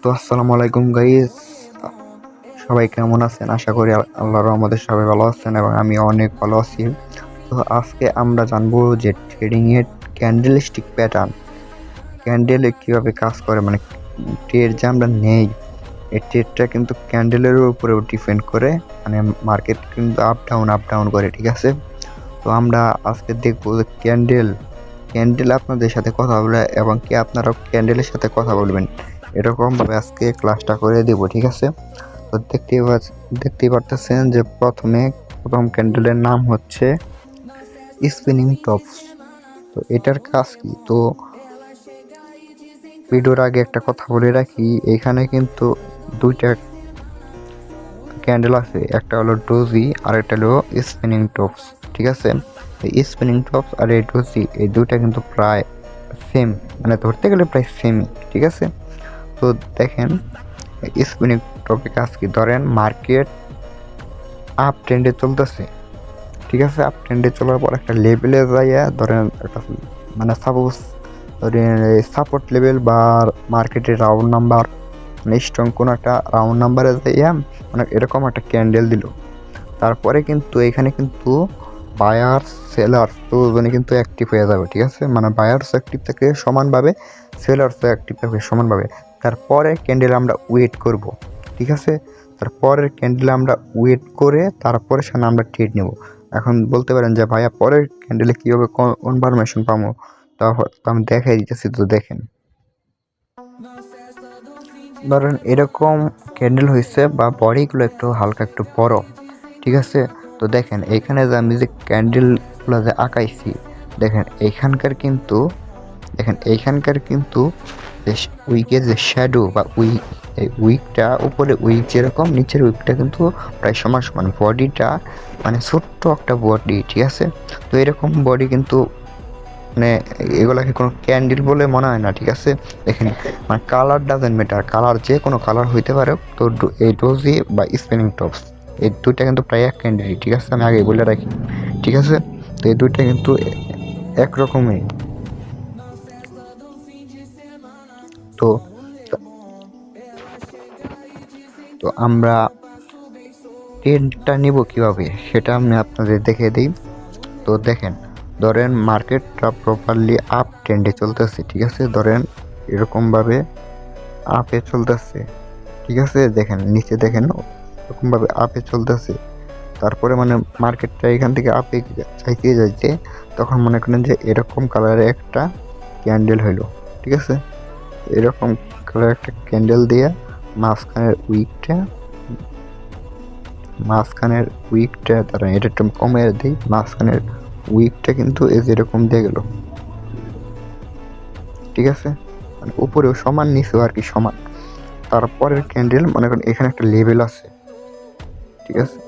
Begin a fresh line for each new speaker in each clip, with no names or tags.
তো আসসালামু আলাইকুম গাইস, সবাই কেমন আছেন? আশা করি আল্লাহর রহমতে সবাই ভালো আছেন এবং আমি অনেক ভালো আছি। তো আজকে আমরা জানবো যে ট্রেডিং এর ক্যান্ডেল স্টিক প্যাটার্ন, ক্যান্ডেলে কিভাবে কাজ করে, মানে ট্রেড যে আমরা নেই এই ট্রেডটা কিন্তু ক্যান্ডেলের উপরেও ডিপেন্ড করে, মানে মার্কেট কিন্তু আপ ডাউন করে, ঠিক আছে? তো আমরা আজকে দেখবো যে ক্যান্ডেল আপনাদের সাথে কথা বলে এবং কি আপনারাও ক্যান্ডেলের সাথে কথা বলবেন, এরকমভাবে আজকে ক্লাসটা করে দেব, ঠিক আছে? তো দেখতেই পারতেছেন যে প্রথম ক্যান্ডেলের নাম হচ্ছে স্পিনিং টপস। তো এটার কাজ কি? তো ভিডিওর আগে একটা কথা বলে রাখি, এখানে কিন্তু দুইটা ক্যান্ডেল আছে, একটা হলো ডোজি আর একটা হলো স্পিনিং টপস, ঠিক আছে? এই স্পিনিং টপস আর এই ডোজি এই দুইটা কিন্তু প্রায় সেম, মানে ধরতে গেলে প্রায় সেমই, ঠিক আছে? তো দেখেন স্পিনিং টপে কাজ কি, ধরেন মার্কেট আপ ট্রেন্ডে চলতেছে, ঠিক আছে? আপ ট্রেন্ডে চলার পর একটা লেভেলে যাইয়া ধরেন একটা, মানে সাপোজ ধরেন সাপোর্ট লেভেল বা মার্কেটের রাউন্ড নাম্বার, মানে স্ট্রং কোনো একটা রাউন্ড নাম্বারে যাইয়া মানে এরকম একটা ক্যান্ডেল দিল। তারপরে কিন্তু এখানে কিন্তু বায়ার্স সেলার্স দুজনে কিন্তু অ্যাক্টিভ হয়ে যাবে, ঠিক আছে? মানে বায়ার্স অ্যাক্টিভ থাকে সমানভাবে, সেলার্সও অ্যাক্টিভ থাকে সমানভাবে। তারপরে ক্যান্ডেল আমরা ওয়েট করব, ঠিক আছে? তারপরের ক্যান্ডেল আমরা ওয়েট করে তারপরে সামনে আমরা ট্রেড নেব। এখন বলতে পারেন যে ভাইয়া পরের ক্যান্ডেলে কীভাবে কনফার্মেশন পাবো, তা আমি দেখাই দিতেছি। তো দেখেন, ধরেন এরকম ক্যান্ডেল হয়েছে বা বডিগুলো একটু হালকা একটু বড়, ঠিক আছে? তো দেখেন এইখানে যে আমি যে ক্যান্ডেলগুলো যে আঁকাইছি, দেখেন এইখানকার কিন্তু উইকের যে শ্যাডো বা উইকটা, উপরে উইক যেরকম নিচের উইকটা কিন্তু প্রায় সমান সমান, বডিটা মানে ছোট্ট একটা বডি, ঠিক আছে? তো এরকম বডি কিন্তু মানে এগুলাকে কোনো ক্যান্ডেল বলে মনে হয় না, ঠিক আছে? দেখেন মানে কালার ডাজেন্ট ম্যাটার, কালার যে কোনো কালার হইতে পারে। তো এই ডোজি বা স্পিনিং টপস এই দুইটা কিন্তু প্রায় এক ক্যান্ডেলই, ঠিক আছে? আমি আগে বলে রাখি, ঠিক আছে? তো এই দুইটা কিন্তু একরকমই। তো তো আমরা ট্রেন্ডটা নিব কিভাবে সেটা আমি আপনাদের দেখে দিই। তো দেখেন, ধরেন মার্কেটটা প্রপারলি আপ ট্রেন্ডে চলতেছে, ঠিক আছে? ধরেন এরকমভাবে আপে চলতেছে, ঠিক আছে? দেখেন নিচে, দেখেন এরকমভাবে আপে চলতেছে। তারপরে মানে মার্কেটটা এখান থেকে আপে যাইতে তখন মনে করেন যে এরকম কালারের একটা ক্যান্ডেল হইলো, ঠিক আছে? এরকম কালারের একটা ক্যান্ডেল দিয়ে মাঝখানের উইকটা তারা এটা একটু কমে দিই, মাঝখানের উইকটা কিন্তু এই যেরকম দিয়ে গেল, ঠিক আছে? মানে উপরেও সমান, নিচেও আর কি সমান। তারপরের ক্যান্ডেল মনে করেন এখানে একটা লেভেল আছে, ঠিক আছে?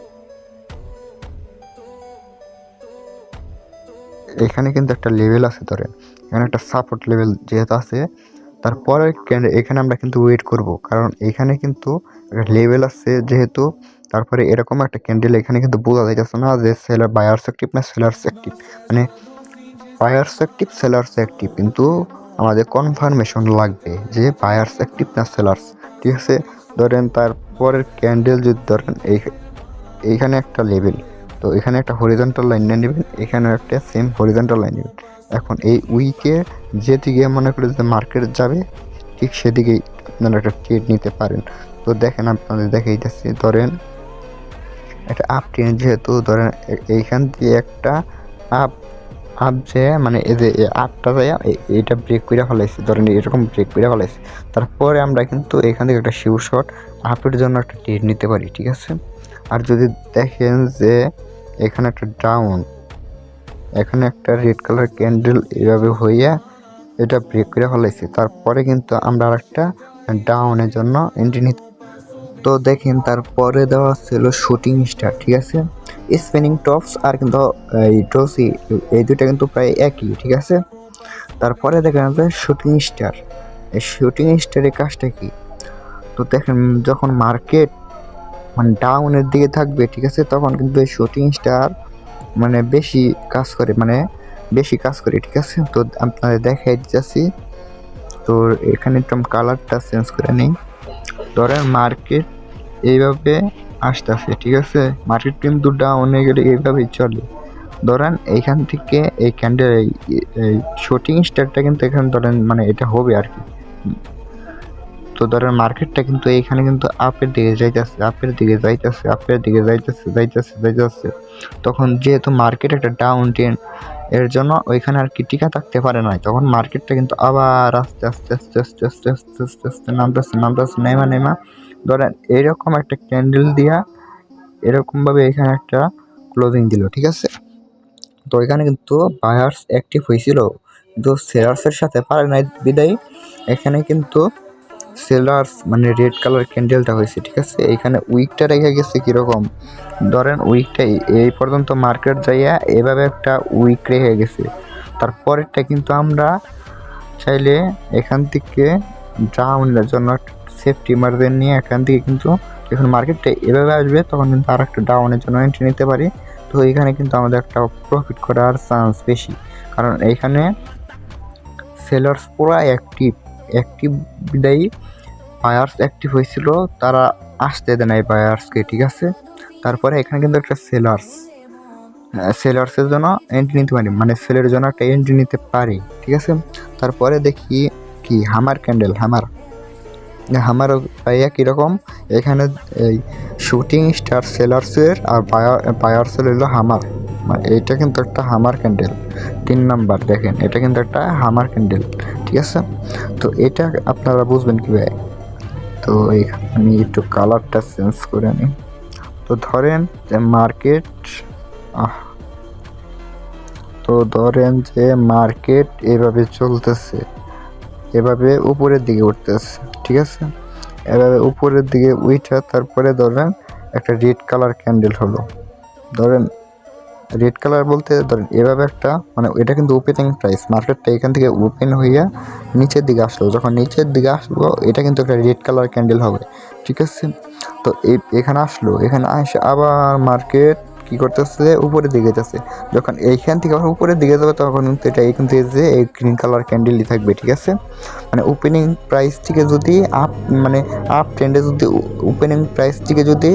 এখানে কিন্তু একটা লেভেল আছে, ধরেন এখানে একটা সাপোর্ট লেভেল যেহেতু আছে, তারপরে এখানে আমরা কিন্তু ওয়েট করব, কারণ এখানে কিন্তু একটা লেভেল আছে যেহেতু। তারপরে এরকম একটা ক্যান্ডেল এখানে কিন্তু বোঝা যাইতেছে না যে সেলার বায়ার্স অ্যাক্টিভ না সেলার্স অ্যাক্টিভ, মানে বায়ার্স অ্যাক্টিভ সেলার্স অ্যাক্টিভ, কিন্তু আমাদের কনফার্মেশন লাগবে যে বায়ার্স অ্যাক্টিভ না সেলার্স, ঠিক আছে? ধরেন তারপরের ক্যান্ডেল যদি ধরেন এইখানে একটা লেভেল, তো এখানে একটা হরিজন্টাল লাইন নিয়ে নেবেন, এখানে একটা সেম হরিজন্টাল লাইন নেবেন। এখন এই উইকে যেদিকে মনে করে যে মার্কেট যাবে ঠিক সেদিকেই আপনারা একটা ট্রেড নিতে পারেন। তো দেখেন আপনাদের দেখাই যাচ্ছে, ধরেন একটা আপ ট্রেন্ড যেহেতু, ধরেন এইখান দিয়ে একটা আপ আপ যে মানে এই যে আপটা যায় এইটা ব্রেক করে ফেলাইছে, ধরেন এরকম ব্রেক করে ফেলাইছে। তারপরে আমরা কিন্তু এখান থেকে একটা শিওর শট আপের জন্য একটা ট্রেড নিতে পারি, ঠিক আছে? আর যদি দেখেন যে এখানে একটা ডাউন, এখানে একটা রেড কালার ক্যান্ডেল এভাবে হইয়া এটা ব্রেক করে ফেলাইছে, তারপরে কিন্তু আমরা আর একটা ডাউনের জন্য এন্ট্রি নিতে। তো দেখেন তারপরে দেওয়া ছিল শুটিং স্টার, ঠিক আছে? স্পিনিং টপস আর কিন্তু এই ডসি এই দুইটা কিন্তু প্রায় একই, ঠিক আছে? তারপরে দেখেন যে শুটিং স্টার, এই শুটিং স্টারের কাজটা কি? তো দেখেন যখন মার্কেট মানে ডাউনের দিকে থাকবে, ঠিক আছে, তখন কিন্তু এই শুটিং স্টার মানে বেশি কাজ করে, ঠিক আছে? তো আপনাদের দেখাই দিচ্ছি, তো এখানে একটু কালারটা চেঞ্জ করে নিই। ধরেন মার্কেট এইভাবে আসতেছে, ঠিক আছে, মার্কেট কিন্তু ডাউনে গেলে এইভাবেই চলে। ধরেন এইখান থেকে এই ক্যান্ডেল এই শুটিং স্টারটা কিন্তু এখানে ধরেন মানে এটা হবে আর কি। তো ধরেন মার্কেটটা কিন্তু এইখানে কিন্তু আপের দিকে যাইতেছে। তখন যেহেতু মার্কেট একটা ডাউন ট্রেন্ড, এর জন্য ওইখানে আর কি টিকা থাকতে পারে না, তখন মার্কেটটা কিন্তু আবার আস্তে নামতেছে নেমা ধরেন এইরকম একটা ক্যান্ডেল দিয়া এরকম ভাবে এখানে একটা ক্লোজিং দিল, ঠিক আছে। তো এখানে কিন্তু বায়ার্স অ্যাক্টিভ হয়েছিল, কিন্তু সেলার্সের সাথে পারে নাই বিদায় এখানে কিন্তু সেলার্স মানে রেড কালার ক্যান্ডেলটা হয়েছে, ঠিক আছে। এইখানে উইকটা রেখে গেছে কিরকম, ধরেন উইকটা এই পর্যন্ত মার্কেট যাইয়া এভাবে একটা উইক রেখে গেছে। তারপরেরটা কিন্তু আমরা চাইলে এখান থেকে ডাউনের জন্য সেফটি মার্জিন নিয়ে এখান থেকে কিন্তু যখন মার্কেটটা এভাবে আসবে তখন কিন্তু আর একটা ডাউনের জন্য এন্ট্রি নিতে পারি। তো এইখানে কিন্তু আমাদের একটা প্রফিট করার চান্স বেশি, কারণ এইখানে সেলার্স পুরো অ্যাক্টিভ বিদায়ী বায়ার্স অ্যাক্টিভ হয়েছিল, তারা আসতে দেয় নাই বায়ার্সকে, ঠিক আছে। তারপরে এখানে কিন্তু একটা সেলার্সের জন্য এন্ট্রি নিতে পারি, মানে সেলের জন্য একটা এন্ট্রি নিতে পারি, ঠিক আছে। তারপরে দেখি কি হামার পাইয়া কীরকম, এখানে এই শুটিং স্টার সেলার্সের আর বায়ার্সের হলো হামার, মানে এইটা কিন্তু একটা হামার ক্যান্ডেল 3 নাম্বার, দেখেন এটা কিন্তু একটা হামার ক্যান্ডেল, ঠিক আছে। তো এটা আপনারা বুঝবেন কীভাবে, তো এখানে আমি একটু কালারটা চেঞ্জ করে নিই। তো ধরেন যে মার্কেট এভাবে চলতেছে, এভাবে উপরের দিকে উঠতেছে, ঠিক আছে। এভাবে উপরের দিকে উঠে তারপরে ধরেন একটা রেড কালার ক্যান্ডেল হলো, ধরেন রেড কালার বলতে ধরেন এভাবে একটা, মানে এটা কিন্তু ওপেনিং প্রাইস, মার্কেটটা এখান থেকে ওপেন হইয়া নিচের দিকে আসলো, যখন নিচের দিকে আসলো এটা কিন্তু একটা রেড কালার ক্যান্ডেল হবে, ঠিক আছে। তো এখানে আসলো, এখানে আসে আবার মার্কেট কি করতেছে উপরের দিকে যাচ্ছে, যখন এইখান থেকে আবার উপরের দিকে যাবে তখন কিন্তু এটা এইখান থেকে যে এই গ্রিন কালার ক্যান্ডেলই থাকবে, ঠিক আছে। মানে ওপেনিং প্রাইস থেকে যদি আপ ট্রেন্ডে যদি ওপেনিং প্রাইস থেকে যদি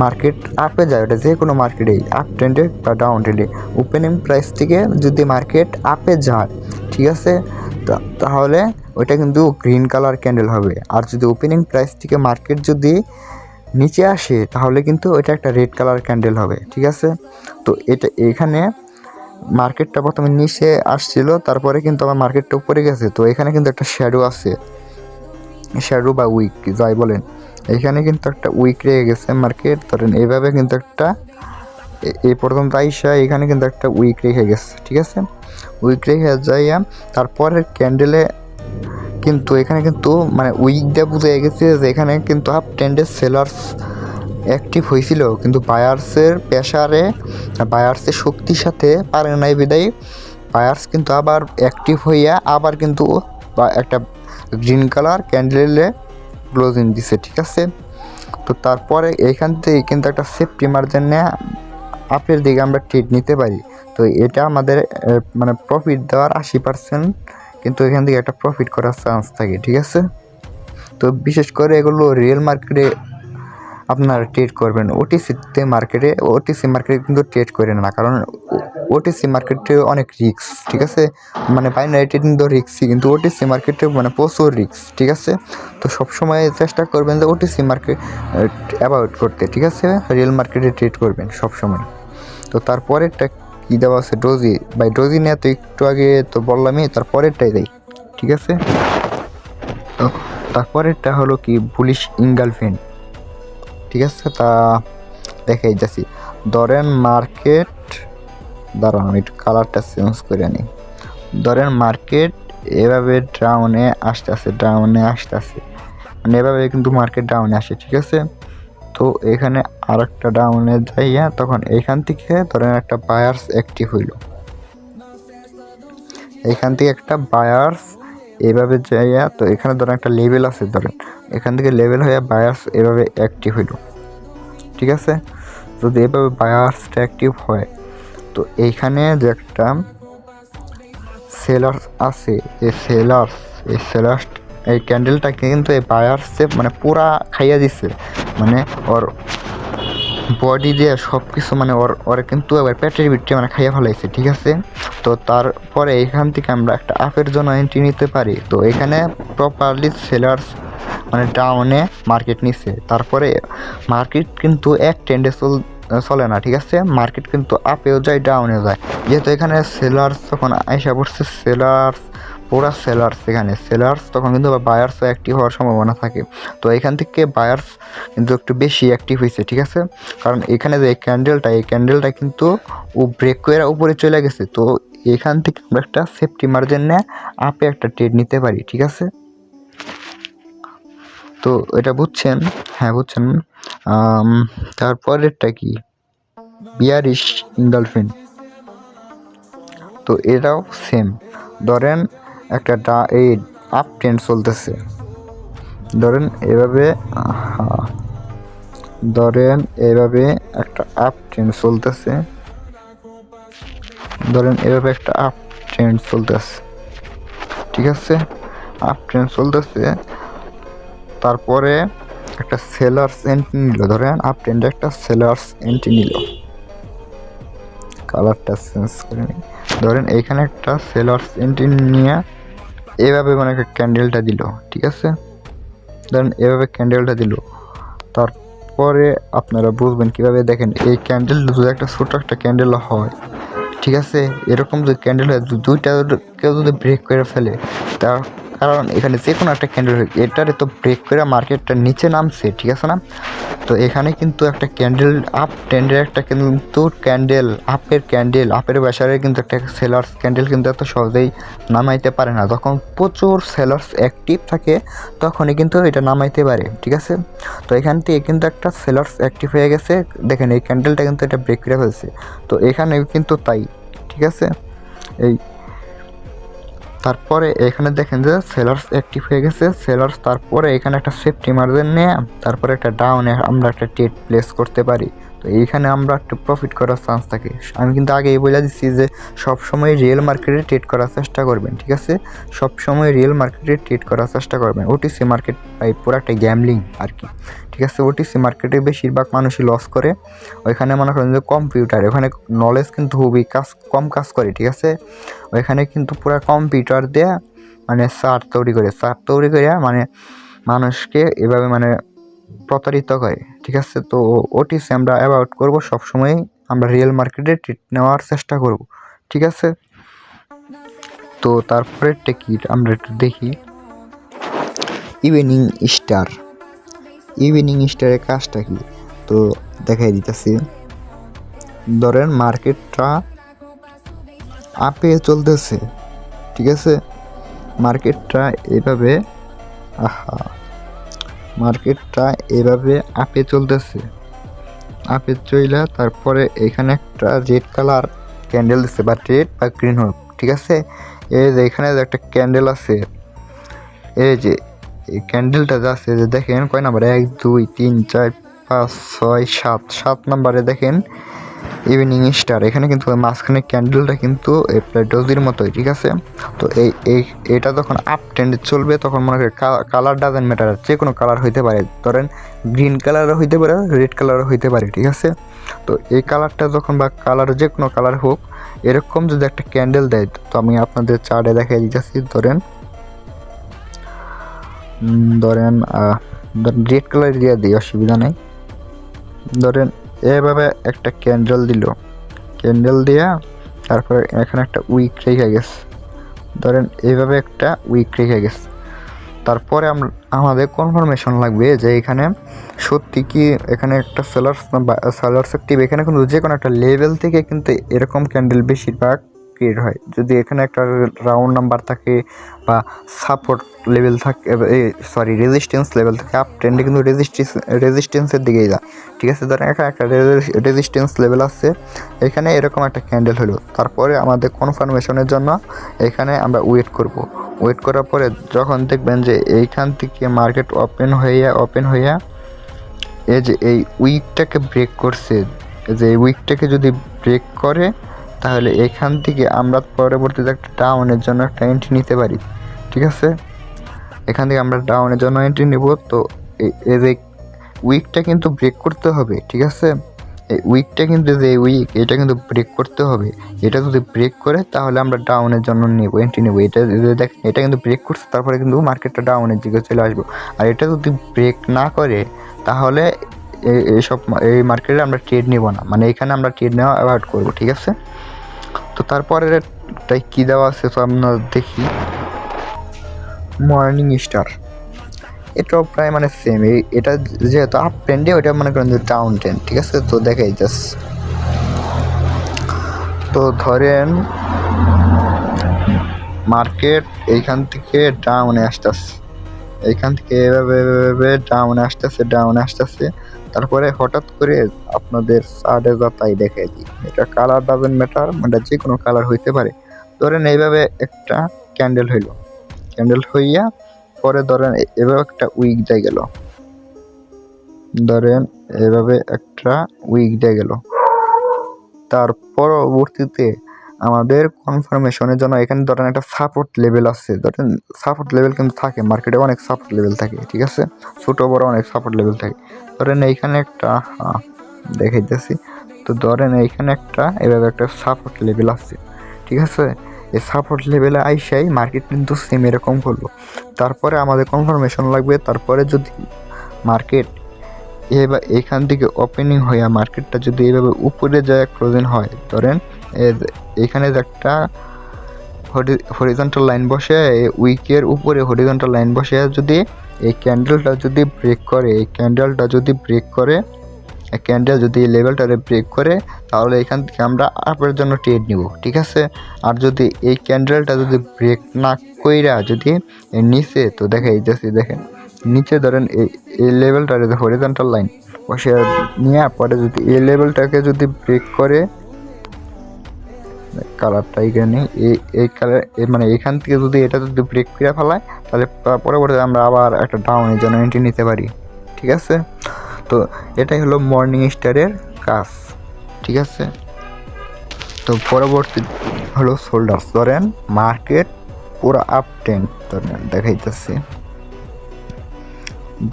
মার্কেট আপে যায়, ওটা যে কোনো মার্কেটেই আপ ট্রেন্ডে বা ডাউন ট্রেন্ডে ওপেনিং প্রাইস থেকে যদি মার্কেট আপে যায়, ঠিক আছে, তাহলে ওইটা কিন্তু গ্রিন কালার ক্যান্ডেল হবে। আর যদি ওপেনিং প্রাইস থেকে মার্কেট যদি নিচে আসে তাহলে কিন্তু ওইটা একটা রেড কালার ক্যান্ডেল হবে, ঠিক আছে। তো এটা এখানে মার্কেটটা প্রথমে নিচে আসছিল, তারপরে কিন্তু আমার মার্কেটটা উপরে গেছে, তো এখানে কিন্তু একটা শ্যাডো আছে, শ্যাডো বা উইক যাই বলেন, এখানে কিন্তু একটা উইক রেখে গেছে মার্কেট, ধরেন এইভাবে কিন্তু একটা এই প্রথম আইসা এখানে কিন্তু একটা উইক রেখে গেছে, ঠিক আছে। উইক রেখে যাইয়া তারপরের ক্যান্ডেলে কিন্তু এখানে কিন্তু মানে উইক দিয়ে বুঝে গেছে যে এখানে কিন্তু আপ ট্রেন্ডের সেলার্স অ্যাক্টিভ হয়েছিল, কিন্তু বায়ার্সের প্রেসারে বায়ার্সের শক্তির সাথে পারে নাই বিদায় বায়ার্স কিন্তু আবার অ্যাক্টিভ হইয়া আবার কিন্তু একটা গ্রিন কালার ক্যান্ডেলে ক্লোজিং দিছে, ঠিক আছে। তো তারপরে এইখান থেকে কিন্তু একটা সেফটি মার্জিন নিয়ে আপের দিকে আমরা ট্রেড নিতে পারি। তো এটা আমাদের মানে প্রফিট দেওয়ার 80%, কিন্তু এখান থেকে একটা প্রফিট করার চান্স থাকে, ঠিক আছে। তো বিশেষ করে এগুলো রিয়েল মার্কেটে আপনারা ট্রেড করবেন, ওটিসি মার্কেটে কিন্তু ট্রেড করেন না, কারণ ওটিসি মার্কেটে অনেক রিস্ক, ঠিক আছে। মানে বাইনারি ট্রেডিং তো রিস্কই, কিন্তু ওটিসি মার্কেটে মানে প্রচুর রিস্ক, ঠিক আছে। তো সবসময় চেষ্টা করবেন যে ওটিসি মার্কেট অ্যাভয়েড করতে, ঠিক আছে, রিয়েল মার্কেটে ট্রেড করবেন সবসময়। তো তারপরেরটা কী দেওয়া আছে, ডোজি নিয়ে তো একটু আগে তো বললামই, তারপরেরটাই দেয়, ঠিক আছে। তো তারপরেরটা হলো কি বুলিশ ইনগালফেন্ট, ঠিক আছে। তা দেখাই যাচ্ছি, ধরেন মার্কেট, দাঁড়ান আমি একটু কালারটা চেঞ্জ করে নিই। ধরেন মার্কেট এভাবে ডাউনে আসতেছে, মানে এভাবে কিন্তু মার্কেট ডাউনে আসে, ঠিক আছে। তো এখানে আর একটা ডাউনে যাইয়া তখন এইখান থেকে ধরেন একটা বায়ার্স অ্যাক্টিভ হইল, এইখান থেকে একটা বায়ার্স এভাবে যাইয়া, তো এখানে ধরেন একটা লেভেল আছে, ধরেন এখান থেকে লেভেল হইয়া বায়ার্স এভাবে অ্যাক্টিভ হইল, ঠিক আছে। যদি এভাবে বায়ার্সটা অ্যাক্টিভ হয়, তো এইখানে যে একটা সেলার্স আছে, এই এই সেলার্স এই ক্যান্ডেলটাকে কিন্তু এই বায়ার্সে মানে পুরা খাইয়া দিচ্ছে, মানে ওর বডি দিয়ে সব কিছু মানে ওর কিন্তু এবার পেটের ভিতরে মানে খাইয়া ফেলাইছে, ঠিক আছে। তো তারপরে এখান থেকে আমরা একটা আপের জন্য এন্ট্রি নিতে পারি। তো এখানে প্রপারলি সেলার্স মানে ডাউনে মার্কেট নিচ্ছে, তারপরে মার্কেট কিন্তু এক ট্রেন্ডে চলে না, ঠিক আছে। মার্কেট কিন্তু আপেও যায় ডাউনেও যায়, যেহেতু এখানে সেলার্স তখন আইসা পড়ছে, পুরা সেলার্স, এখানে সেলার্স তখন কিন্তু বায়ার্সও অ্যাক্টিভ হওয়ার সম্ভাবনা থাকে। তো এখান থেকে বায়ার্স কিন্তু একটু বেশি অ্যাক্টিভ হয়েছে, ঠিক আছে। কারণ এখানে যে এই ক্যান্ডেলটা কিন্তু ও ব্রেক করে উপরে চলে গেছে। তো এখান থেকে আমরা একটা সেফটি মার্জিন নিয়ে আপে একটা ট্রেড নিতে পারি, ঠিক আছে। তো এটা বুঝছেন? হ্যাঁ বুঝছেন। তারপরেরটা কি, বিয়ারিশ ইনডলফিন। তো এটাও সেম, ধরেন একটা এই আপ ট্রেন্ড চলতেছে, ধরেন এভাবে একটা আপ ট্রেন্ড চলতেছে, ঠিক আছে। আপ ট্রেন্ড চলতেছে, তারপরে একটা সেলার্স এন্ট্রি নিল, ধরেন আপ ট্রেন্ডে একটা সেলার্স এন্ট্রি নিল, কালারটা চেঞ্জ করে নিই, ধরেন এইখানে একটা সেলার্স এন্ট্রি নিয়ে এভাবে মানে একটা ক্যান্ডেলটা দিল, ঠিক আছে। ধরেন এভাবে ক্যান্ডেলটা দিল, তারপরে আপনারা বুঝবেন কিভাবে, দেখেন এই ক্যান্ডেল যদি একটা ছোট একটা ক্যান্ডেল হয়, ঠিক আছে, এরকম যদি ক্যান্ডেল হয়, দুইটা কেউ যদি ব্রেক করে ফেলে, তার কারণ এখানে যে কোনো একটা ক্যান্ডেল এটারে তো ব্রেক করে মার্কেটটা নিচে নামছে, ঠিক আছে না। তো এখানে কিন্তু একটা ক্যান্ডেল আপ ট্রেন্ডের একটা কিন্তু আপের ব্যাসারে কিন্তু একটা সেলার্স ক্যান্ডেল কিন্তু এত সহজেই নামাইতে পারে না। যখন প্রচুর সেলার্স অ্যাক্টিভ থাকে তখনই কিন্তু এটা নামাইতে পারে, ঠিক আছে। তো এখান থেকে কিন্তু একটা সেলার্স অ্যাক্টিভ হয়ে গেছে, দেখেন এই ক্যান্ডেলটা কিন্তু এটা ব্রেক করে ফেলছে। তো এখানে কিন্তু তাই, ঠিক আছে। এই তারপরে এখানে দেখেন যে সেলার্স অ্যাক্টিভ হয়ে গেছে, তারপরে এখানে একটা সেফটি মার্জিন নিয়ে তারপরে একটা ডাউনে আমরা একটা ট্রেড প্লেস করতে পারি। তো এইখানে আমরা একটু প্রফিট করার চান্স থাকে। আমি কিন্তু আগেই বলে দিচ্ছি যে সবসময় রিয়েল মার্কেটে ট্রেড করার চেষ্টা করবেন, ঠিক আছে। সবসময় রিয়েল মার্কেটে ট্রেড করার চেষ্টা করবেন। ওটিসি মার্কেট পুরো একটা গ্যামলিং আর কি, ঠিক আছে। ওটিসি মার্কেটে বেশিরভাগ মানুষই লস করে। ওইখানে মনে করেন যে কম্পিউটার, ওখানে নলেজ কিন্তু খুবই কম কাজ করে, ঠিক আছে। ওইখানে কিন্তু পুরো কম্পিউটার দিয়ে মানে চার্ট তৈরি করে মানে মানুষকে এভাবে মানে প্রতারিত করে, ঠিক আছে। তো ওটিসি আমরা অ্যাভয়েড করবো, সবসময় আমরা রিয়েল মার্কেটে ট্রেড নেওয়ার চেষ্টা করব, ঠিক আছে। তো তারপরে টিকিট আমরা একটু দেখি ইভিনিং স্টারের কাজটা কি, তো দেখাই দিতেছি। ধরেন মার্কেটটা আপে চলতেছে, ঠিক আছে। মার্কেটটা এভাবে আপে চলতেছে, আপে চইলা তারপরে এখানে একটা রেড কালার ক্যান্ডেল দিচ্ছে, বা রেড বা গ্রিন হোক, ঠিক আছে। এই যে এখানে যে একটা ক্যান্ডেল আছে, এই যে এই ক্যান্ডেলটা যে আছে, যে দেখেন কয় নাম্বার, 1 2 3 4 5 6 7 নাম্বারে দেখেন ইভিনিং স্টার। এখানে কিন্তু মাঝখানে ক্যান্ডেলটা কিন্তু প্রায় ডোজির মতোই, ঠিক আছে। তো এটা যখন আপ ট্রেন্ডে চলবে তখন মনে করি কালার ডাজেন্ট ম্যাটার, যে কোনো কালার হইতে পারে, ধরেন গ্রিন কালারও হইতে পারে, রেড কালারও হইতে পারে, ঠিক আছে। তো এই কালারটা যখন বা কালার যে কোনো কালার হোক, এরকম যদি একটা ক্যান্ডেল দেয়, তো আমি আপনাদের চার্টে দেখাই দিতেছি। ধরেন রেড কালার দিয়ে দিই, অসুবিধা নেই। ধরেন এভাবে একটা ক্যান্ডেল দিয়া তারপরে এখানে একটা উইক রেখে গেছে, ধরেন এইভাবে একটা উইক রেখে গেছে। তারপরে আমাদের কনফার্মেশন লাগবে যে এখানে সত্যি কি এখানে একটা সেলার্স অ্যাক্টিভ। এখানে কিন্তু যে কোনো একটা লেভেল থেকে কিন্তু এরকম ক্যান্ডেল বেশিরভাগ ক্রিয়েট হয়। যদি এখানে একটা রাউন্ড নাম্বার থাকে বা সাপোর্ট লেভেল থাকে, রেজিস্ট্যান্স লেভেল থাকে, আপ ট্রেন্ডে কিন্তু রেজিস্ট্যান্সের দিকেই যায়, ঠিক আছে। ধরেন এখানে একটা রেজিস্ট্যান্স লেভেল আছে, এখানে এরকম একটা ক্যান্ডেল হলো, তারপরে আমাদের কনফার্মেশনের জন্য এখানে আমরা ওয়েট করার পরে যখন দেখবেন যে এইখান থেকে মার্কেট ওপেন হইয়া এই যে এই উইকটাকে ব্রেক করছে, যে এই উইকটাকে যদি ব্রেক করে, তাহলে এখান থেকে আমরা পরবর্তীতে একটা ডাউনের জন্য একটা এন্ট্রি নিতে পারি, ঠিক আছে। এখান থেকে আমরা ডাউনের জন্য এন্ট্রি নেব। তো এই যে উইকটা কিন্তু ব্রেক করতে হবে, ঠিক আছে। এই উইকটা কিন্তু যে উইক এটা কিন্তু ব্রেক করতে হবে। এটা যদি ব্রেক করে তাহলে আমরা ডাউনের জন্য নেব, এন্ট্রি নেব। এটা দেখেন এটা কিন্তু ব্রেক করছে, তারপরে কিন্তু মার্কেটটা ডাউনের দিকে চলে আসবো। আর এটা যদি ব্রেক না করে তাহলে এই মার্কেটে আমরা ট্রেড নেব না, মানে এখানে আমরা ট্রেড নেওয়া অ্যাভয়েড করবো, ঠিক আছে। তো তারপরে তাই কী দেওয়া আছে তো আমরা দেখি। মর্নিং স্টার এটাও প্রায় মানে সেম, এটা যেহেতু আপ ট্রেন্ডে ওইটা মনে করেন যে ডাউন ট্রেন্ড, ঠিক আছে। তো দেখাই জাস্ট, তো ধরেন মার্কেট এইখান থেকে ডাউনে আসতেছে, এইখান থেকে এভাবে ডাউনে আসতেছে। তারপরে হঠাৎ করে আপনাদের সাড়ে যাতাই দেখাই দিই, এটা কালার ডাজেন্ট ম্যাটার, মানে যে কোনো কালার হইতে পারে। ধরেন এইভাবে একটা ক্যান্ডেল হইয়া পরে ধরেন এভাবে একটা উইক দিয়ে গেল, ধরেন এভাবে একটা উইক দিয়ে গেল। তার পরবর্তীতে আমাদের কনফার্মেশনের জন্য এখানে ধরেন একটা সাপোর্ট লেভেল আছে, ধরেন সাপোর্ট লেভেল কিন্তু থাকে মার্কেটে, অনেক সাপোর্ট লেভেল থাকে, ঠিক আছে। ছোটো বড় অনেক সাপোর্ট লেভেল থাকে। ধরেন এইখানে একটা দেখাইতেছি, তো ধরেন এইখানে একটা এভাবে একটা সাপোর্ট লেভেল আছে, ঠিক আছে। এই সাপোর্ট লেভেলে আইসাই মার্কেট কিন্তু সেম এরকম করলো। তারপরে আমাদের কনফার্মেশন লাগবে, তারপরে যদি মার্কেট এবার এখান থেকে ওপেনিং হইয়া মার্কেটটা যদি এইভাবে উপরে যায় ক্লোজিং হয়, ধরেন এখানে একটা হরিজন্টাল লাইন বসে, উইকের উপরে হরিজন্টাল লাইন বসে যদি এই ক্যান্ডেলটা যদি ব্রেক করে, ক্যান্ডেল যদি এই লেভেলটারে ব্রেক করে তাহলে এখান থেকে আমরা আপের জন্য ট্রেড নিব, ঠিক আছে। আর যদি এই ক্যান্ডেলটা যদি ব্রেক না কইরা যদি নিচে, তো দেখেন নিচে ধরেন এই লেভেলটারে হরিজন্টাল লাইন বসে নেওয়ার পরে যদি এই লেভেলটাকে যদি ব্রেক করে, কালারটা এখানে এই কালার মানে এখান থেকে যদি এটা যদি ব্রেক করে ফেলায় তাহলে পরবর্তীতে আমরা আবার একটা ডাউনের জন্য এন্ট্রি নিতে পারি, ঠিক আছে। তো এটাই হলো মর্নিং স্টারের কাজ, ঠিক আছে। তো পরবর্তী হলো শোল্ডার্স। ধরেন মার্কেট পুরো আপ ট্রেন্ড ধরেন দেখাইতেছে,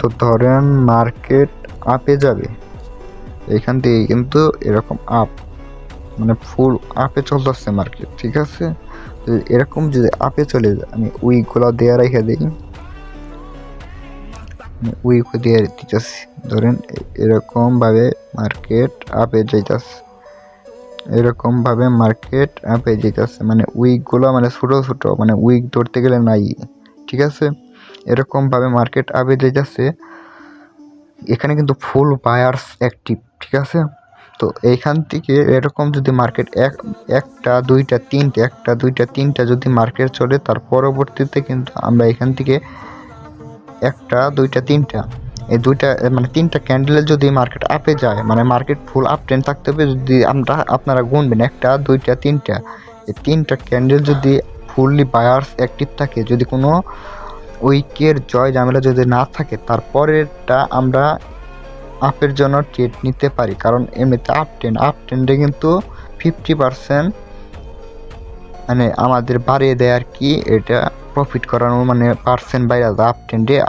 তো ধরেন মার্কেট আপে যাবে, এখান থেকে কিন্তু এরকম আপ মানে ফুল আপে চলতেছে মার্কেট, ঠিক আছে। তো এরকম যদি আপে চলে যায়, আমি উইকগুলো দেওয়া রেখে দিই, উইক দিয়ে দিতেছি। ধরেন এরকমভাবে মার্কেট আপে যেতেছে, মানে উইকগুলো মানে ছোটো মানে উইক ধরতে গেলে নাই, ঠিক আছে। এরকমভাবে মার্কেট আপে যেতেছে, এখানে কিন্তু ফুল বায়ার্স অ্যাক্টিভ, ঠিক আছে। তো এইখান থেকে এরকম যদি মার্কেট একটা দুইটা তিনটা যদি মার্কেট চলে, তার পরবর্তীতে কিন্তু আমরা এখান থেকে একটা দুইটা তিনটা এই দুইটা মানে তিনটা ক্যান্ডেলের যদি মার্কেট আপে যায়, মানে মার্কেট ফুল আপ ট্রেন্ড থাকতে হবে, যদি আপনারা গুনবেন একটা দুইটা তিনটা, এই তিনটা ক্যান্ডেল যদি ফুললি বায়ার্স অ্যাক্টিভ থাকে, যদি কোনো উইকের জয় ঝামেলা যদি না থাকে, তারপরেরটা আমরা আপের জন্য ট্রেড নিতে পারি। কারণ এমনিতে আপ ট্রেন্ডে কিন্তু 50% মানে আমাদের বাড়িয়ে দেয় আর কি, এটা প্রফিট করানোর মানে পার্সেন্ট বাইরে যায়।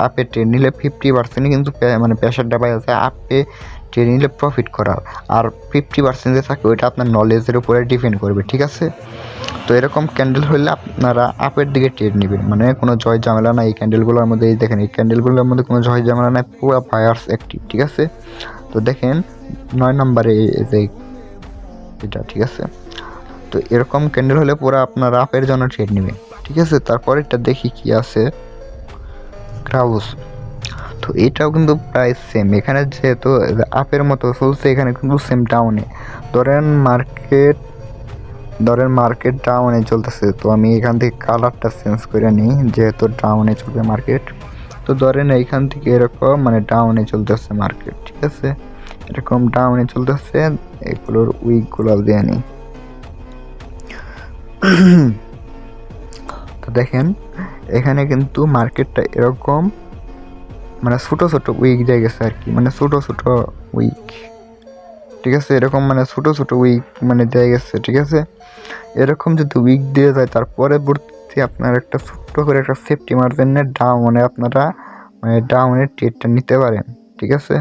আপে ট্রেড নিলে 50% কিন্তু মানে প্রেশারটা বাইরে যায়, আপে ট্রেড নিলে প্রফিট করার। আর 50% যে থাকে ওইটা আপনার নলেজের উপরে ডিপেন্ড করবে, ঠিক আছে। তো এরকম ক্যান্ডেল হলে আপনারা আপের দিকে ট্রেড নেবেন, মানে কোনো জয় ঝামেলা নাই এই ক্যান্ডেলগুলোর মধ্যে। এই দেখেন এই ক্যান্ডেলগুলোর মধ্যে কোনো জয় ঝামেলা নাই, পুরো বায়ার্স অ্যাক্টিভ, ঠিক আছে। তো দেখেন 9 নম্বরে এটা, ঠিক আছে। তো এরকম ক্যান্ডেল হলে পুরো আপনারা আপের জন্য ট্রেড নেবেন, ঠিক আছে। তারপর এটা দেখি কি আছে, ক্রাউস। তো এটাও কিন্তু প্রায় সেম, এখানে যেহেতু আপের মতো চলছে, এখানে কিন্তু সেম ডাউনে। ধরেন মার্কেট ডাউনে চলতেছে, তো আমি এখান থেকে কালারটা চেঞ্জ করে নিই, যেহেতু ডাউনে চলবে মার্কেট। তো ধরেন এইখান থেকে এরকম মানে ডাউনে চলতেছে মার্কেট, ঠিক আছে। এরকম ডাউনে চলতেছে, এগুলোর উইকগুলো দিয়ে নিই। তো দেখেন এখানে কিন্তু মার্কেটটা এরকম মানে ছোটো উইক দিয়ে গেছে আর কি, মানে ছোটো উইক, ঠিক আছে। এরকম মানে ছোটো উইক মানে দিয়ে গেছে, ঠিক আছে। এরকম যদি উইক দিয়ে যায়, তার চাইতে আপনার একটা ছোট্ট করে একটা সেফটি মার্জিনের ডাউনে আপনারা মানে ডাউনের ট্রেডটা নিতে পারেন, ঠিক আছে।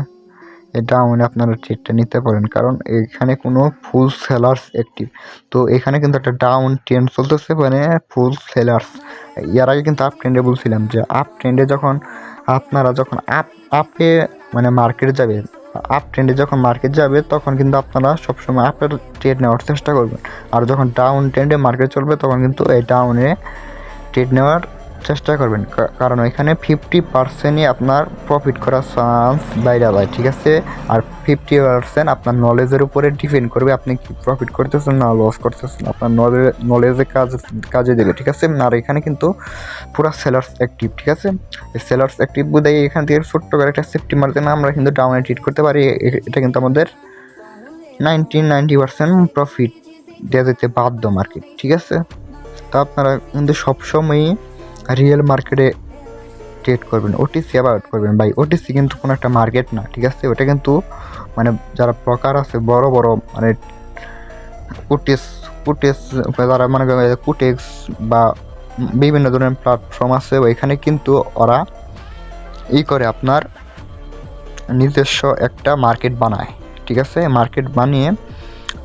এই ডাউনে আপনারা ট্রেডটা নিতে পারেন, কারণ এখানে কোনো ফুল সেলার্স অ্যাক্টিভ। তো এখানে কিন্তু একটা ডাউন ট্রেন্ড চলতেছে, মানে ফুল সেলার্স। এর আগে কিন্তু আপ ট্রেন্ডে বলছিলাম যে আপ ট্রেন্ডে যখন আপনারা যখন আপে মানে মার্কেট যাবে, আপ ট্রেন্ডে যখন মার্কেট যাবে তখন কিন্তু আপনারা সবসময় আপের ট্রেড নেওয়ার চেষ্টা করবেন। আর যখন ডাউন ট্রেন্ডে মার্কেট চলবে তখন কিন্তু এই ডাউনে ট্রেড নেওয়ার চেষ্টা করবেন, কারণ এখানে 50%ই আপনার প্রফিট করার চান্স বাইরে যায়, ঠিক আছে। আর 50% আপনার নলেজের উপরে ডিপেন্ড করবে আপনি কি প্রফিট করতেছেন না লস করতেছেন, আপনার নলেজে কাজে দেবে, ঠিক আছে। আর এখানে কিন্তু পুরো সেলার্স অ্যাক্টিভ, ঠিক আছে। এই সেলার্স অ্যাক্টিভ বোধহয় এখান থেকে ছোট্ট করে একটা সেফটি মার্জিন আমরা কিন্তু ডাউনে ট্রেড করতে পারি। এটা কিন্তু আমাদের 90% প্রফিট দেওয়া যেতে বাধ্য মার্কেট, ঠিক আছে। তো আপনারা কিন্তু সবসময়ই রিয়েল মার্কেটে ট্রেড করবেন, ওটিসি অ্যাভয়েড করবেন ভাই। ওটিসি কিন্তু কোনো একটা মার্কেট না, ঠিক আছে। ওটা কিন্তু মানে যারা প্রকার আছে বড় বড় মানে কুটেক্স যারা মনে করেন কুটেক্স বা বিভিন্ন ধরনের প্ল্যাটফর্ম আছে, ওইখানে কিন্তু ওরা করে আপনার নিজস্ব একটা মার্কেট বানায়, ঠিক আছে। মার্কেট বানিয়ে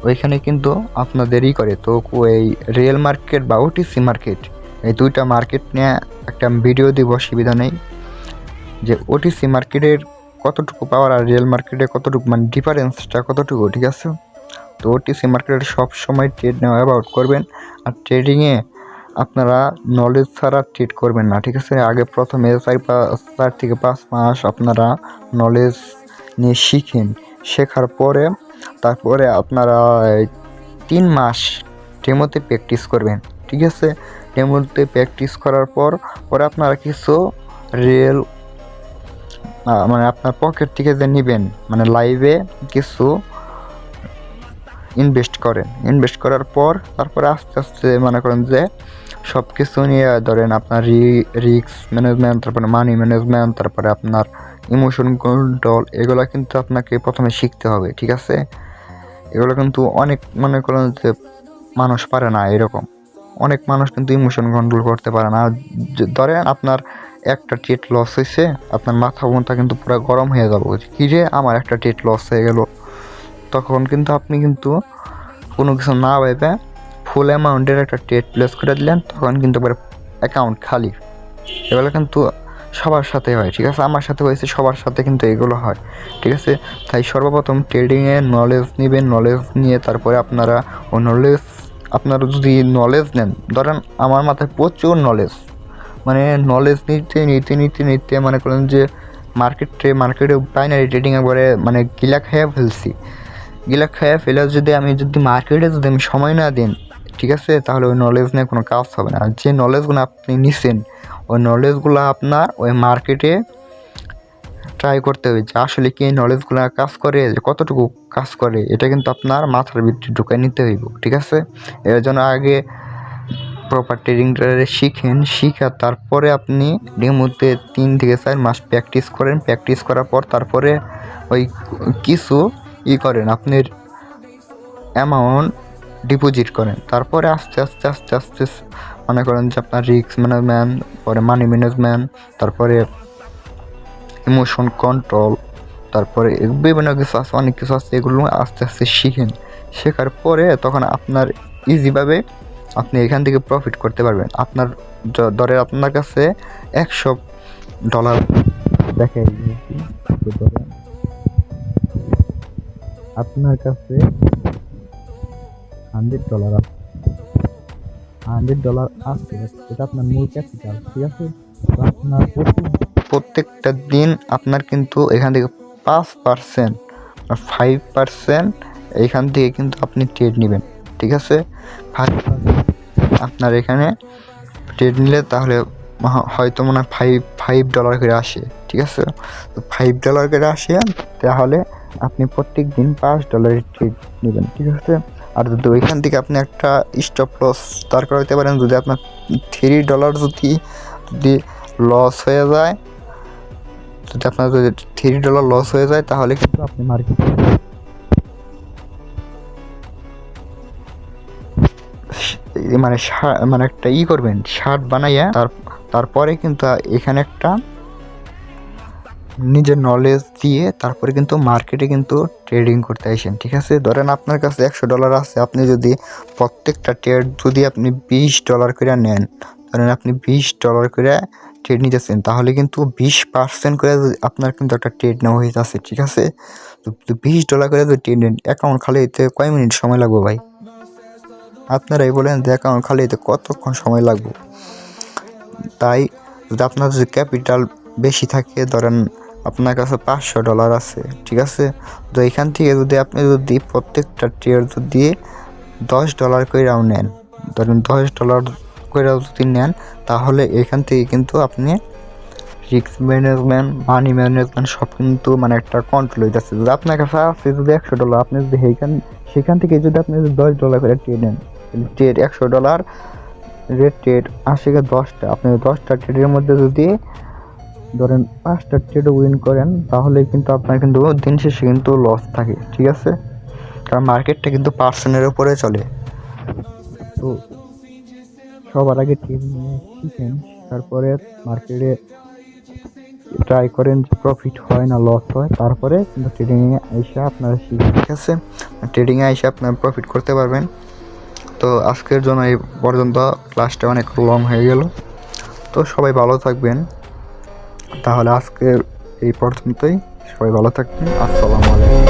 ওইখানে কিন্তু আপনাদেরই করে। তো এই রিয়েল মার্কেট বা ওটিসি মার্কেট, এই দুইটা মার্কেট নিয়ে একটা ভিডিও দিব, অসুবিধা নেই। যে ওটিসি মার্কেটের কতটুকু পাওয়ার আর রিয়েল মার্কেটে কতটুকু মানে ডিফারেন্সটা কতটুকু, ঠিক আছে। তো ওটিসি মার্কেটে সব সময় ট্রেড নেওয়া অ্যাবাউট করবেন। আর ট্রেডিংয়ে আপনারা নলেজ ছাড়া ট্রেড করবেন না, ঠিক আছে। আগে প্রথমে 4 থেকে 5 মাস আপনারা নলেজ নিয়ে শিখেন, শেখার পরে তারপরে আপনারা 3 মাস ডেমোতে প্র্যাকটিস করবেন, ঠিক আছে। ডেমোতে প্র্যাকটিস করার পরে আপনারা কিছু রিয়েল মানে আপনার পকেট থেকে যে নেবেন, মানে লাইভে কিছু ইনভেস্ট করেন। ইনভেস্ট করার তারপরে আস্তে আস্তে মনে করেন যে সব কিছু নিয়ে ধরেন আপনার রিস্ক ম্যানেজমেন্ট, তারপরে মানি ম্যানেজমেন্ট, তারপরে আপনার ইমোশন কন্ট্রোল, এগুলো কিন্তু আপনাকে প্রথমে শিখতে হবে, ঠিক আছে। এগুলো কিন্তু অনেক মনে করেন যে মানুষ পারে না, এরকম অনেক মানুষ কিন্তু ইমোশন কন্ট্রোল করতে পারে না। ধরেন আপনার একটা ট্রেড লস হয়েছে, আপনার মাথা কিন্তু পুরো গরম হয়ে যাবো, কি রে আমার একটা ট্রেড লস হয়ে গেল। তখন কিন্তু আপনি কিন্তু কোনো কিছু না ভেবে ফুল অ্যামাউন্টের একটা ট্রেড প্লেস করে দিলেন, তখন কিন্তু অ্যাকাউন্ট খালি। এগুলো কিন্তু সবার সাথে হয়, ঠিক আছে। আমার সাথে হয়েছে, সবার সাথে কিন্তু এগুলো হয়, ঠিক আছে। তাই সর্বপ্রথম ট্রেডিংয়ে নলেজ নেবেন, নলেজ নিয়ে তারপরে আপনারা যদি নলেজ নেন, ধরেন আমার মাথায় প্রচুর নলেজ, মানে নলেজ নিতে মনে করেন যে মার্কেটে বাইনারি ট্রেডিং একবারে মানে গিলা খাইয়া ফেলে যদি মার্কেটে যদি আমি সময় না দিন, ঠিক আছে, তাহলে ওই নলেজ নিয়ে কোনো কাজ হবে না। যে নলেজগুলো আপনি নিছেন, ওই নলেজগুলো আপনার ওই মার্কেটে ট্রাই করতে হবে যে আসলে কি এই নলেজগুলো কাজ করে, যে কতটুকু কাজ করে, এটা কিন্তু আপনার মাথার ভিতরে ঢুকাই নিতে হইব, ঠিক আছে। এর জন্য আগে প্রপার ট্রেডিংটা শিখা তারপরে আপনি ডেমোতে 3 থেকে 4 মাস প্র্যাকটিস করেন। প্র্যাকটিস করার পর তারপরে ওই কিছু করেন, আপনার অ্যামাউন্ট ডিপোজিট করেন। তারপরে আস্তে আস্তে মনে করেন যে আপনার রিস্ক ম্যানেজমেন্ট, পরে মানি ম্যানেজমেন্ট, তারপরে ইমোশন কন্ট্রোল, তারপরে বিভিন্ন কিছু আছে, অনেক কিছু আছে, এগুলো আস্তে আস্তে শেখার পরে তখন আপনার ইজিভাবে আপনি এখান থেকে প্রফিট করতে পারবেন। আপনার ধরে আপনার কাছে $100 দেখে, আপনার কাছে $100 আছে, $100 আছে, এটা আপনার মূল ক্যাপিটাল, ঠিক আছে। আপনার প্রত্যেকটা দিন আপনার কিন্তু এখান থেকে 5% 5% এইখান থেকে কিন্তু আপনি ট্রেড নেবেন, ঠিক আছে। 5% আপনার এখানে ট্রেড নিলে তাহলে হয়তো মনে হয় $5 করে আসে, ঠিক আছে। তো $5 করে আসে, তাহলে আপনি প্রত্যেক দিন $5 ট্রেড নেবেন, ঠিক আছে। আর যদি ওইখান থেকে আপনি একটা স্টপ লস দাঁড় করাতে পারেন, যদি আপনার $3 যদি লস হয়ে যায়, আপনার যদি $3 লস হয়ে যায়, তাহলে কিন্তু আপনি মানে মানে একটা করবেন শার্ট বানাইয়া তারপরে কিন্তু এখানে একটা নিজের নলেজ দিয়ে তারপরে কিন্তু মার্কেটে কিন্তু ট্রেডিং করতে আসেন। ঠিক আছে, ধরেন আপনার কাছে $100 আছে, আপনি যদি প্রত্যেকটা ট্রেড যদি আপনি $20 করে নেন, ধরেন আপনি $20 করে ট্রেড নিতেছেন, তাহলে কিন্তু 20% করে আপনার কিন্তু একটা ট্রেড নেওয়া হয়ে যাচ্ছে। ঠিক আছে, তো $20 করে যদি ট্রেড নেন, অ্যাকাউন্ট খালি হইতে কয় মিনিট সময় লাগবে ভাই? আপনারাই বলেন যে অ্যাকাউন্ট খালি হইতে কতক্ষণ সময় লাগবে? তাই যদি আপনার যদি ক্যাপিটাল বেশি থাকে, ধরেন আপনার কাছে $500 আছে, ঠিক আছে, তো এখান থেকে যদি আপনি যদি প্রত্যেকটা ট্রেড যদি $10 কইরাও নেন, ধরেন $10 কইরাও যদি নেন, তাহলে এখান থেকে কিন্তু আপনি রিস্ক ম্যানেজমেন্ট, মানি ম্যানেজমেন্ট সব কিন্তু মানে একটা কন্ট্রোল হয়ে যাচ্ছে। যদি আপনার কাছে আছে যদি $100, আপনি যদি সেখান থেকে যদি আপনি যদি $10 করে ট্রেড নেন, ট্রেড $100 রেট ট্রেড আসে 10টা, আপনি 10টা ট্রেডের মধ্যে যদি ধরেন 5টা ট্রেড উইন করেন, তাহলে কিন্তু আপনার কিন্তু দিন শেষে কিন্তু লস থাকে। ঠিক আছে, কারণ মার্কেটটা কিন্তু পার্সেন্টের উপরে চলে। তো সবার আগে ট্রেডিং শিখেন, তারপরে মার্কেটে ট্রাই করেন যে প্রফিট হয় না লস হয়, তারপরে কিন্তু ট্রেডিংয়ে এসে আপনারা শিখেন। ঠিক আছে, ট্রেডিংয়ে এসে আপনারা প্রফিট করতে পারবেন। তো আজকের জন্য এই পর্যন্ত, ক্লাসটা অনেক লং হয়ে গেল। তো সবাই ভালো থাকবেন। তাহলে আজকের এই পর্যন্তই, সবাই ভালো থাকবেন। আসসালামু আলাইকুম।